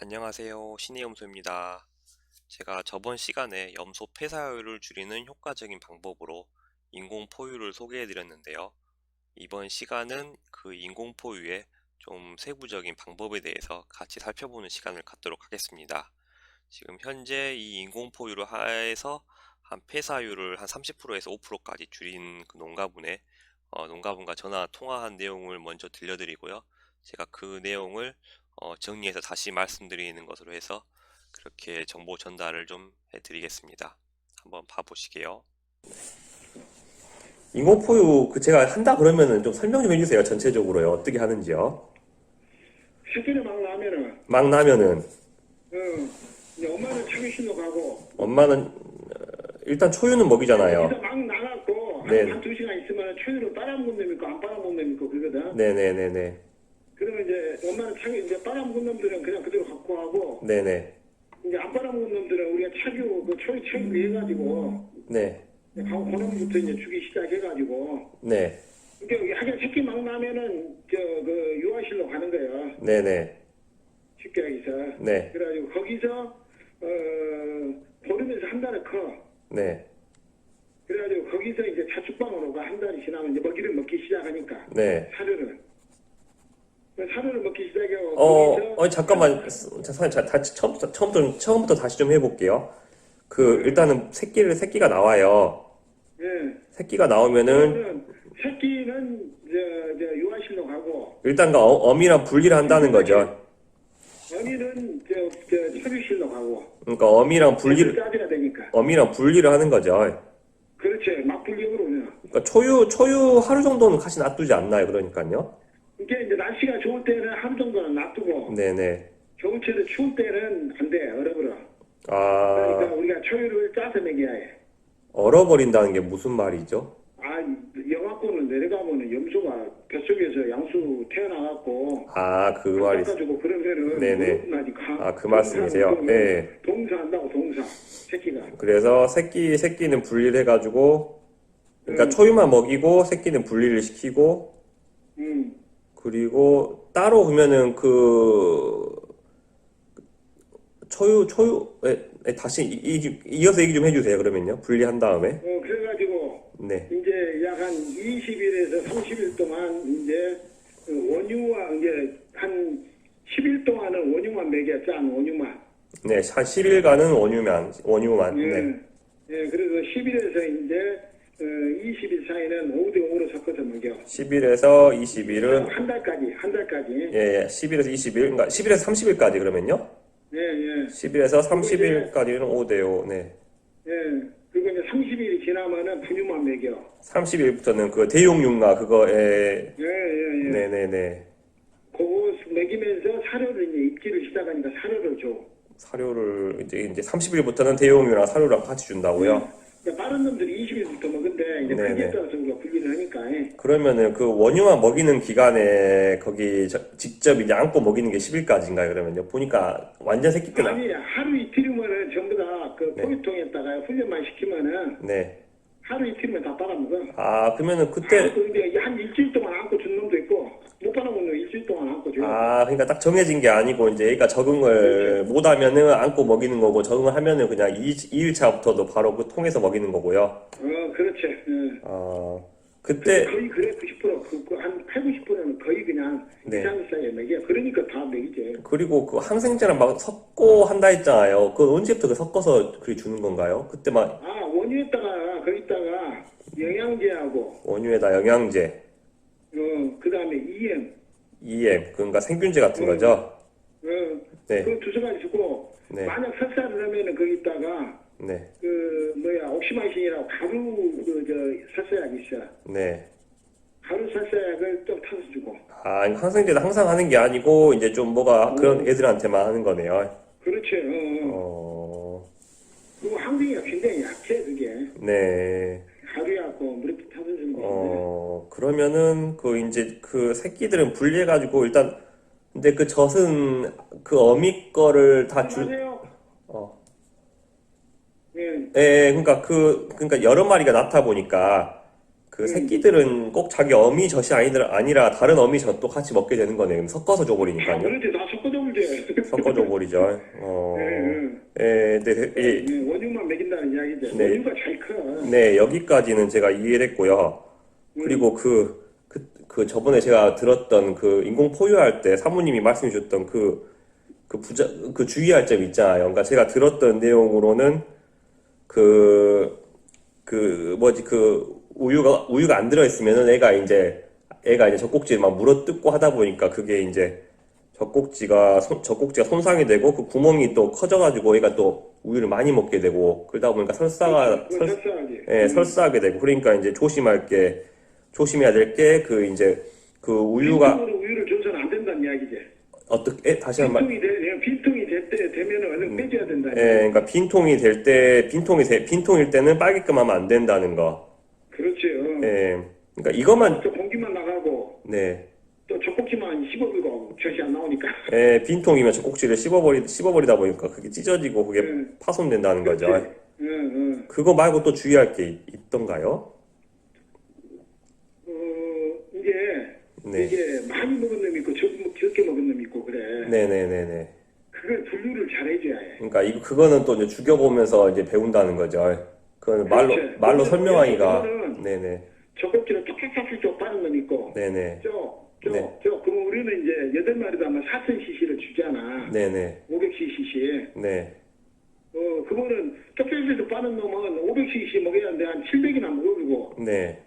안녕하세요. 신의 염소입니다. 제가 저번 시간에 염소 폐사율을 줄이는 효과적인 방법으로 인공포유를 소개해 드렸는데요. 이번 시간은 그 인공포유의 좀 세부적인 방법에 대해서 같이 살펴보는 시간을 갖도록 하겠습니다. 지금 현재 이 인공포유를 하에서 한 폐사율을 한 30%에서 5%까지 줄인 그 농가분과 전화 통화한 내용을 먼저 들려드리고요. 제가 그 내용을 정리해서 다시 말씀드리는 것으로 해서 그렇게 정보 전달을 좀 해드리겠습니다. 한번 봐보시게요. 인공포유 제가 한다 그러면은 좀 설명 좀 해주세요. 전체적으로요. 어떻게 하는지요. 새끼를 막 나면은, 막 나면은 이제 엄마는 차교실로 가고, 엄마는 일단 초유는 먹이잖아요. 여기서 막 나갔고, 네. 한 2시간 있으면 초유로 빨아먹은 놈 있고, 안 빨아먹은 놈 있고, 그러거든. 네네네네. 그러면 이제 엄마는 이제 빨아먹은 놈들은 그냥 그대로 갖고 하고, 네네. 이제 안 빨아먹은 놈들은 우리가 초유 해가지고, 네. 그놈부터 이제 주기 시작해가지고, 네. 그러니까 하긴 새끼 막 나면은, 유아실로 가는 거야. 네네. 쉽게 하기서. 네. 그래가지고 거기서, 보름에서 한 달을 커. 네. 그래가지고 거기서 이제 자축방으로 가. 한 달이 지나면 이제 먹이를 먹기 시작하니까. 네. 사료를 먹기 시작하고 거기서 잠깐만. 처음부터 다시 좀 해볼게요. 일단은 새끼가 나와요. 예. 새끼가 나오면은, 그러면 새끼는 유아실로 가고 일단 어미랑 분리를 한다는 거죠. 어미는 처류실로 가고. 그러니까 어미랑 짜줘야 되니까. 하는 거죠. 그렇지. 막분리으로 그냥. 그러니까 초유 하루 정도는 같이 놔두지 않나요? 그러니까요. 이게 이제 날씨가 좋을 때는 하루 정도는 놔두고 네네. 겨울철에 추울 때는 안 돼. 얼어버려. 아, 그러니까 우리가 초유를 짜서 먹여야 해. 얼어버린다는 게 무슨 말이죠? 영하권을 내려가면은 염소가 뱃속에서 양수 태어나갖고 그 말이. 닦아주고 그러면은 네네. 무릎나니까. 그 말씀이세요? 네. 동사한다고 동사. 새끼가. 그래서 새끼는 분리를 해가지고, 그러니까 초유만 먹이고, 새끼는 분리를 시키고, 그리고 따로 그러면은 다시 이어서 얘기 좀 해주세요. 그러면요. 분리한 다음에. 그래가지고 네. 이제 약 한 20일에서 30일 동안 이제 원유와 이제 한 10일 동안은 원유만 먹여. 짠 원유만. 네. 한 10일간은 원유만. 네. 예, 그래서 10일에서 이제 20일 사이는 5대5로 섞어서 먹여. 10일에서 20일은 한 달까지. 예, 10일에서 20일, 그러니까 10일에서 30일까지 그러면요? 예. 10일에서 30일까지는 5대5, 네. 예. 그리고 이제 30일이 지나면은 분유만 먹여. 30일부터는 그 대용육가 그거에, 예. 네네네. 그거 먹이면서 사료를 이제 입기를 시작하니까 사료를 줘. 사료를, 이제 30일부터는 대용육이랑 사료랑 같이 준다고요? 그러니까 다른 놈들이 20일부터 먹은데 이제 네네. 크기에 따라서 우리가 분리를 하니까. 그러면은 그 원유만 먹이는 기간에 거기 직접 이제 안고 먹이는 게 10일까지인가요, 그러면요? 보니까 완전 새끼 때는. 아니 하루 이틀이면은 전부 다 그 네. 포유통에다가 훈련만 시키면은 네. 하루 이틀이면 다 빨아먹어. 그러면은 그때, 근데 한 일주일 동안 안고 준 놈도 있고 못 빨아먹는 놈 일주일 동안 안고 줘요. 그러니까 딱 정해진 게 아니고, 이제, 그러니까 적응을 못 하면은 안고 먹이는 거고, 적응을 하면은 그냥 2일차부터도 바로 그 통에서 먹이는 거고요. 그렇지. 예. 그때, 거의 그래 90%, 한 8, 90%는 거의 그냥 네. 2, 3일 사이에 먹여. 그러니까 다 먹이지. 그리고 그 항생제랑 막 섞고 한다 했잖아요. 그건 언제부터 섞어서 그렇게 주는 건가요? 그때 막 원유에다가 거기다가 영양제하고 원유에다 영양제, 그 다음에 EM, 그러니까 생균제 같은 거죠? 네. 그 두세 가지 주고 네. 만약 설사를 하면은 거기다가 네. 옥시마신이라고 가루 설사약 있어. 네. 가루 설사약을 좀 타서 주고. 항생제도 항상 하는 게 아니고, 이제 좀 뭐가 그런 애들한테만 하는 거네요. 그렇지. 그리고 항생이가 굉장히 약해 그게. 네. 가루약고 물에 타서 주는 거. 그러면은, 이제 그 새끼들은 분리해가지고, 일단, 근데 그 젖은 그 어미 거를 다 맞아요. 그러니까 여러 마리가 낳다 보니까, 그 새끼들은 꼭 자기 어미 젖이 아니라 다른 어미 젖도 같이 먹게 되는 거네요. 섞어서 다 줘버리니까요. 그렇지. 다 섞어져 섞어줘요. 섞어줘 버리죠. 예, 네, 예, 원유만 먹인다는 이야기죠. 네. 원유가 잘 커. 네, 여기까지는 제가 이해를 했고요. 그리고 그 저번에 제가 들었던 그 인공 포유할 때 사모님이 말씀해 주셨던 그 주의할 점 있잖아요. 그러니까 제가 들었던 내용으로는 우유가 안 들어있으면은 애가 이제 젖꼭지를 막 물어뜯고 하다 보니까 그게 이제 젖꼭지가 손상이 되고 그 구멍이 또 커져가지고 애가 또 우유를 많이 먹게 되고 그러다 보니까 그건 설사하지. 설사하게 되고 그러니까 이제 조심해야 될 게 그 우유가 빈통으로 우유를 줘서는 안 된다는 이야기지. 어떻게 다시 한번 빈통이 될 때 되면은 얼른 빼줘야 된다. 예, 그러니까 빈통일 때는 빨게끔 하면 안 된다는 거. 그렇지. 예, 그러니까 이것만 또 공기만 나가고 네, 또 젖꼭지만 씹어들고 젖이 안 나오니까. 예, 빈통이면 젖꼭지를 씹어버리다 보니까 그게 찢어지고 그게 파손된다는 거죠. 응. 그거 말고 또 주의할 게 있던가요? 이게 네, 많이 먹은 놈이 있고 적게 먹은 놈이 있고 그래. 네네네네. 그걸 분류를 잘 해줘야 해. 그러니까 그거는 또 이제 죽여보면서 이제 배운다는 거죠. 그건 말로 그렇지. 말로 그거는 네네, 젖꼭지를 톡톡톡톡 빠는 놈이 있고. 네네, 네. 그럼 우리는 이제 8마리도 하면 4,000cc를 주잖아. 네네, 500cc. 네, 그거는 쪽쪽이도 빠는 놈은 500cc 먹어야 하는데 한 700이나 먹어주고 네,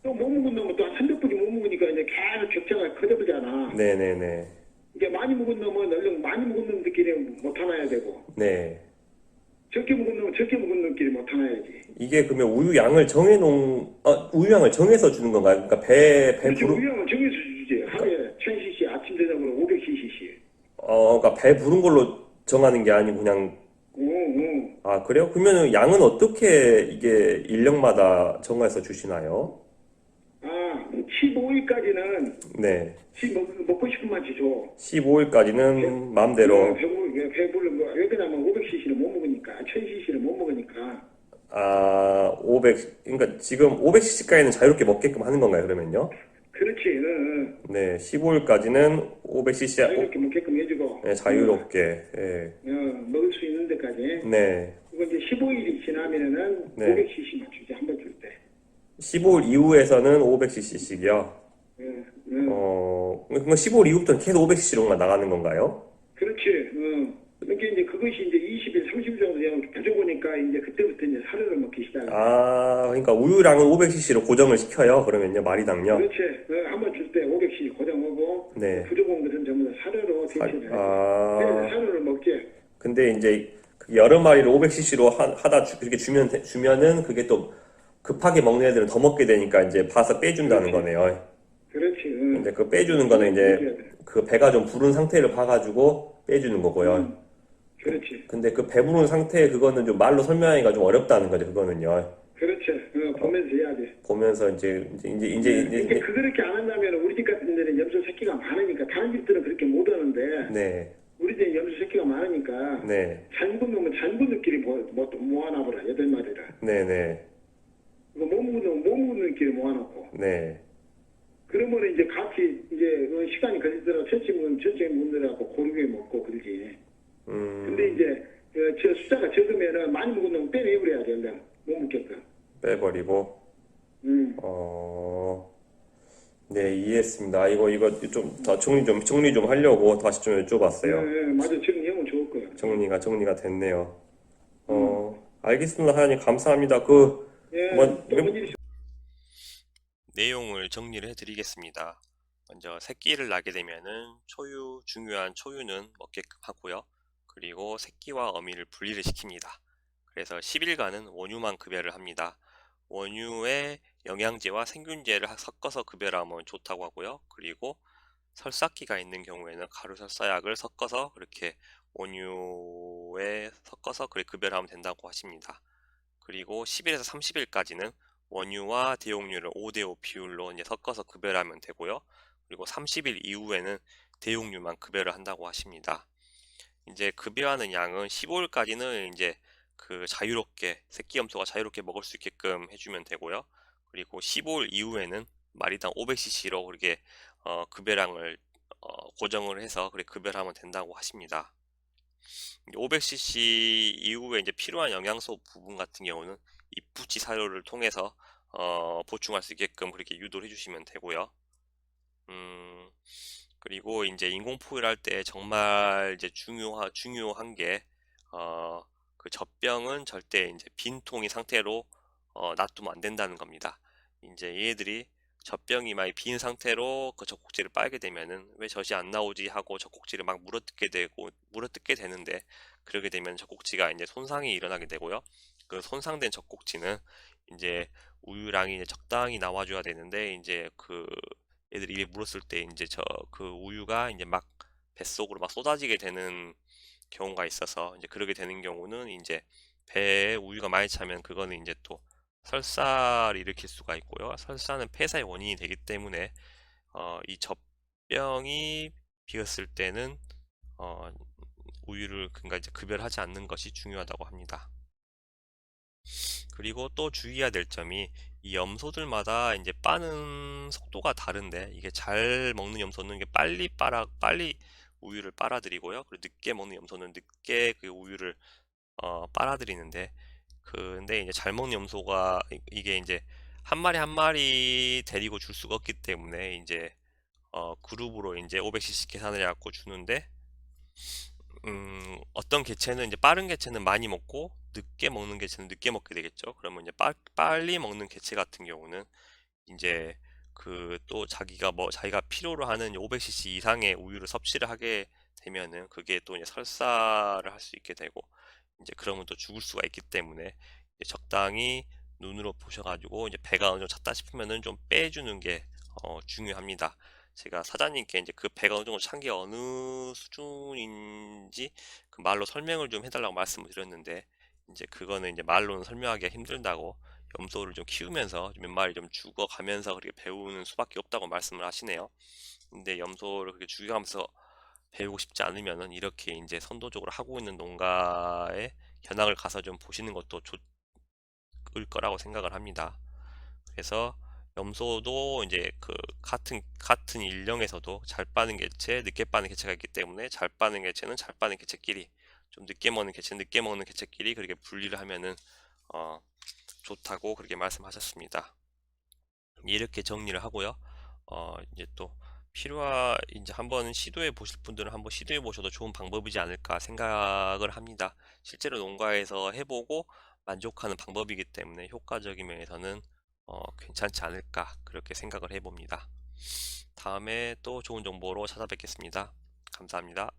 또 못 먹은 놈은 또 한 300분이 못 먹으니까 이제 계속 격차가 커져버잖아. 네네네, 이게 많이 먹은 놈은 얼른 많이 먹은 놈들끼리 못 하나야 되고 네. 적게 먹은 놈은 적게 먹은 놈끼리 못 하나야지. 이게 그러면 우유 양을 정해서 주는 건가요? 그러니까 배 그렇지, 부른 우유형은 정해서 주지. 하루에 1000cc, 아침 저녁으로 500cc. 그러니까 배 부른 걸로 정하는 게 아니고 그냥 아, 그래요? 그러면 양은 어떻게 이게 인력마다 정해서 주시나요? 15일까지는 네. 먹고 싶은 맛이 줘. 15일까지는 마음대로 배불러. 왜 그러냐면 500cc를 못 먹으니까, 1000cc를 못 먹으니까. 그러니까 지금 500cc까지는 자유롭게 먹게끔 하는 건가요, 그러면요? 그렇지. 네, 15일까지는 500cc 자유롭게 먹게끔 해주고. 네, 자유롭게. 예. 먹을 수 있는 데까지. 네. 그리고 이제 15일이 지나면은 네. 500cc만 주지, 한 번 줄 때. 15일 이후에서는 500cc씩이요. 그러니까 15일 이후부터는 계속 500cc로만 나가는 건가요? 그렇지. 그러니까 이제 그것이 이제 20일, 30일 정도 되면 부족하니까 이제 그때부터 이제 사료를 먹기 시작해. 그러니까 우유량은 500cc로 고정을 시켜요. 그러면요, 마리당요. 그렇지. 한 번 줄 때 500cc 고정하고 네. 부족한 것은 전부 다 사료로 대신을 해. 그래서 사료를 먹지. 근데 이제 그 여러 마리를 500cc로 그렇게 주면은 그게 또 급하게 먹는 애들은 더 먹게 되니까 이제 봐서 빼준다는 거네요. 그렇지. 근데 그 빼주는 거는 이제 그 배가 좀 부른 상태를 봐가지고 빼주는 거고요. 그렇지. 근데 그 배부른 상태 그거는 좀 말로 설명하기가 좀 어렵다는 거죠. 그거는요. 그렇지. 보면서 해야지. 보면서 이제 그러니까 그렇게 안 한다면 우리 집 같은 데는 염소 새끼가 많으니까 다른 집들은 그렇게 못 하는데 네, 우리 집에 염소 새끼가 많으니까 네, 잘 묵은 놈은 잘 묵은 놈끼리 모아놔보라. 8마리를. 네, 네, 못 묵은 놈은 못 묵은 놈끼리 모아놓고. 네, 그러면 이제 같이 이제 시간이 걸리더라도 첫째 묵느라고 고르게 먹고 그러지. 근데 이제 저 숫자가 적으면은 많이 묵은 놈은 빼내버려야 돼. 얼른 못 묵게끔. 빼버리고. 네, 이해했습니다. 이거 좀 더 정리 좀 하려고 다시 좀 여쭤봤어요. 네, 맞아. 정리하면 좋을 거야. 정리가 됐네요. 알겠습니다. 하연님 감사합니다. 예, 뭐, 또 뭔 일이 내용을 정리를 해드리겠습니다. 먼저 새끼를 낳게 되면은 중요한 초유는 먹게끔 하고요. 그리고 새끼와 어미를 분리를 시킵니다. 그래서 10일간은 원유만 급여를 합니다. 원유에 영양제와 생균제를 섞어서 급여를 하면 좋다고 하고요. 그리고 설사기가 있는 경우에는 가루설사약을 섞어서 그렇게 원유에 섞어서 그렇게 급여를 하면 된다고 하십니다. 그리고 10일에서 30일까지는 원유와 대용류를 5대5 비율로 이제 섞어서 급여를 하면 되고요. 그리고 30일 이후에는 대용류만 급여를 한다고 하십니다. 이제 급여하는 양은 15일까지는 이제 그 자유롭게 새끼 염소가 자유롭게 먹을 수 있게끔 해주면 되고요. 그리고 15일 이후에는 마리당 500cc로 그렇게 급여량을 고정을 해서 그렇게 급여하면 된다고 하십니다. 500cc 이후에 이제 필요한 영양소 부분 같은 경우는 입부치 사료를 통해서 보충할 수 있게끔 그렇게 유도를 해주시면 되고요. 그리고 이제 인공포유를 할 때 정말 이제 중요한 게, 그 젖병은 절대 이제 빈 통이 상태로 놔두면 안 된다는 겁니다. 이제 얘들이 젖병이 많이 빈 상태로 그 젖꼭지를 빨게 되면은 왜 젖이 안 나오지 하고 젖꼭지를 막 물어뜯게 되는데, 그러게 되면 젖꼭지가 이제 손상이 일어나게 되고요. 그 손상된 젖꼭지는 이제 우유량이 이제 적당히 나와줘야 되는데, 이제 그 애들이 입에 물었을 때 이제 그 우유가 이제 막 뱃속으로 막 쏟아지게 되는 경우가 있어서, 이제 그러게 되는 경우는 이제 배에 우유가 많이 차면 그거는 이제 또 설사를 일으킬 수가 있고요. 설사는 폐사의 원인이 되기 때문에 이 젖병이 비었을 때는 어, 우유를 그러니까 이제 급여를 하지 않는 것이 중요하다고 합니다. 그리고 또 주의해야 될 점이, 이 염소들마다 이제 빠는 속도가 다른데, 이게 잘 먹는 염소는 이게 빨리 우유를 빨아들이고요. 그리고 늦게 먹는 염소는 늦게 그 우유를 빨아들이는데, 근데 이제 잘 먹는 염소가 이게 이제 한 마리 한 마리 데리고 줄 수가 없기 때문에 이제 그룹으로 이제 500cc 계산을 해갖고 주는데, 어떤 개체는 이제 빠른 개체는 많이 먹고 늦게 먹는 개체는 늦게 먹게 되겠죠. 그러면 이제 빨리 먹는 개체 같은 경우는 이제 그 또 자기가 필요로 하는 500cc 이상의 우유를 섭취를 하게 되면은 그게 또 이제 설사를 할 수 있게 되고, 이제 그러면 또 죽을 수가 있기 때문에 이제 적당히 눈으로 보셔가지고 이제 배가 어느 정도 찼다 싶으면은 좀 빼주는 게 중요합니다. 제가 사장님께 이제 그 배가 어느 정도 찬 게 어느 수준인지 그 말로 설명을 좀 해달라고 말씀을 드렸는데, 이제 그거는 이제 말로는 설명하기가 힘들다고, 염소를 좀 키우면서 몇 마리 좀 죽어가면서 그렇게 배우는 수밖에 없다고 말씀을 하시네요. 근데 염소를 그렇게 죽여가면서 배우고 싶지 않으면은 이렇게 이제 선도적으로 하고 있는 농가에 견학을 가서 좀 보시는 것도 좋을 거라고 생각을 합니다. 그래서 염소도 이제 그 같은 일령에서도 잘 빠는 개체, 늦게 빠는 개체가 있기 때문에, 잘 빠는 개체는 잘 빠는 개체끼리, 좀 늦게 먹는 개체는 늦게 먹는 개체끼리 그렇게 분리를 하면은 어, 좋다고 그렇게 말씀하셨습니다. 이렇게 정리를 하고요. 이제 또 이제 한번 시도해 보실 분들은 한번 시도해 보셔도 좋은 방법이지 않을까 생각을 합니다. 실제로 농가에서 해보고 만족하는 방법이기 때문에 효과적인 면에서는 괜찮지 않을까 그렇게 생각을 해봅니다. 다음에 또 좋은 정보로 찾아뵙겠습니다. 감사합니다.